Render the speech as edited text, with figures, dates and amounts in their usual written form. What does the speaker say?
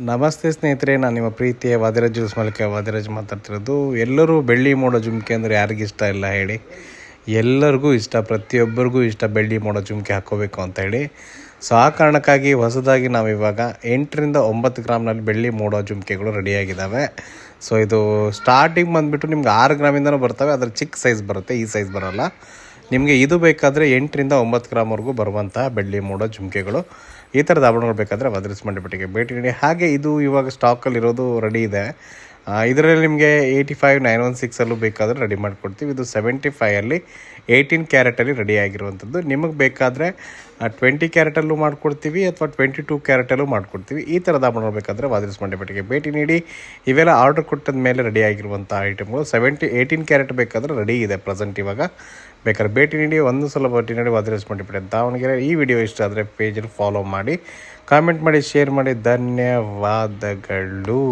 ನಮಸ್ತೆ ಸ್ನೇಹಿತರೆ, ನಾನು ನಿಮ್ಮ ಪ್ರೀತಿಯ ವಾದಿರಾಜ್ ಜ್ಯೂಸ್ ಮಾಲೀಕ ವಾದಿರಾಜ್ ಮಾತಾಡ್ತಿರೋದು. ಎಲ್ಲರೂ ಬೆಳ್ಳಿ ಮೋಡೋ ಜುಮ್ಕೆ ಅಂದರೆ ಯಾರಿಗಿಷ್ಟ ಇಲ್ಲ ಹೇಳಿ? ಎಲ್ಲರಿಗೂ ಇಷ್ಟ, ಪ್ರತಿಯೊಬ್ಬರಿಗೂ ಇಷ್ಟ ಬೆಳ್ಳಿ ಮೋಡೋ ಜುಮ್ಕೆ ಹಾಕ್ಕೋಬೇಕು ಅಂತ ಹೇಳಿ. ಸೊ ಆ ಕಾರಣಕ್ಕಾಗಿ ಹೊಸದಾಗಿ ನಾವು ಇವಾಗ 8ರಿಂದ 9 ಗ್ರಾಮ್ನಲ್ಲಿ ಬೆಳ್ಳಿ ಮೋಡೋ ಜುಮ್ಕೆಗಳು ರೆಡಿಯಾಗಿದ್ದಾವೆ. ಸೊ ಇದು ಸ್ಟಾರ್ಟಿಂಗ್ ಬಂದುಬಿಟ್ಟು ನಿಮ್ಗೆ 6 ಗ್ರಾಮಿಂದನೂ ಬರ್ತವೆ, ಅದರ ಚಿಕ್ಕ ಸೈಜ್ ಬರುತ್ತೆ, ಈ ಸೈಜ್ ಬರೋಲ್ಲ. ನಿಮಗೆ ಇದು ಬೇಕಾದರೆ 8ರಿಂದ 9 ಗ್ರಾಮ್ವರೆಗೂ ಬರುವಂತಹ ಬೆಳ್ಳಿ ಮೋಡೋ ಜುಮ್ಕೆಗಳು. ಈ ಥರದ ಆಭರಣಗಳು ಬೇಕಾದರೆ ವಾದಿರಾಜ್ ಮಂಡಿಪಟ್ಟಿಗೆ ಭೇಟಿ ನೀಡಿ. ಹಾಗೆ ಇದು ಇವಾಗ ಸ್ಟಾಕಲ್ಲಿರೋದು ರೆಡಿ ಇದೆ. ಇದರಲ್ಲಿ ನಿಮಗೆ 85 916 ಬೇಕಾದರೆ ರೆಡಿ ಮಾಡಿಕೊಡ್ತೀವಿ. ಇದು 75 18 ಕ್ಯಾರೆಟಲ್ಲಿ ರೆಡಿ ಆಗಿರುವಂಥದ್ದು. ನಿಮಗೆ ಬೇಕಾದರೆ 20 ಕ್ಯಾರೆಟಲ್ಲೂ ಮಾಡಿಕೊಡ್ತೀವಿ ಅಥವಾ 22 ಕ್ಯಾರೆಟಲ್ಲೂ ಮಾಡಿಕೊಡ್ತೀವಿ. ಈ ಥರದ ಆಭರಣಗಳು ಬೇಕಾದರೆ ವಾದಿರಾಜ್ ಮಂಡಿಪಟ್ಟಿಗೆ ಭೇಟಿ ನೀಡಿ. ಇವೆಲ್ಲ ಆರ್ಡರ್ ಕೊಟ್ಟದ ಮೇಲೆ ರೆಡಿ ಆಗಿರುವಂಥ ಐಟಮ್ಗಳು. 18 ಕ್ಯಾರೆಟ್ ಬೇಕಾದರೆ ರೆಡಿ ಇದೆ ಪ್ರೆಸೆಂಟ್ ಇವಾಗ. ಬೇಕಾದ್ರೆ ಭೇಟಿ ನೀಡಿ, ಒಂದು ಸಲ ಭೇಟಿ ನೀಡಿ ವಾದಿರಾಜ್ ಮಂಡಿಪಟ್ಟಿ ದಾವಣಗೆರೆ. ಈ ವಿಡಿಯೋ ಇಷ್ಟ ಆದರೆ ಪೇಜಲ್ಲಿ ಫಾಲೋ ಮಾಡಿ, ಕಾಮೆಂಟ್ ಮಾಡಿ, ಶೇರ್ ಮಾಡಿ. ಧನ್ಯವಾದಗಳು.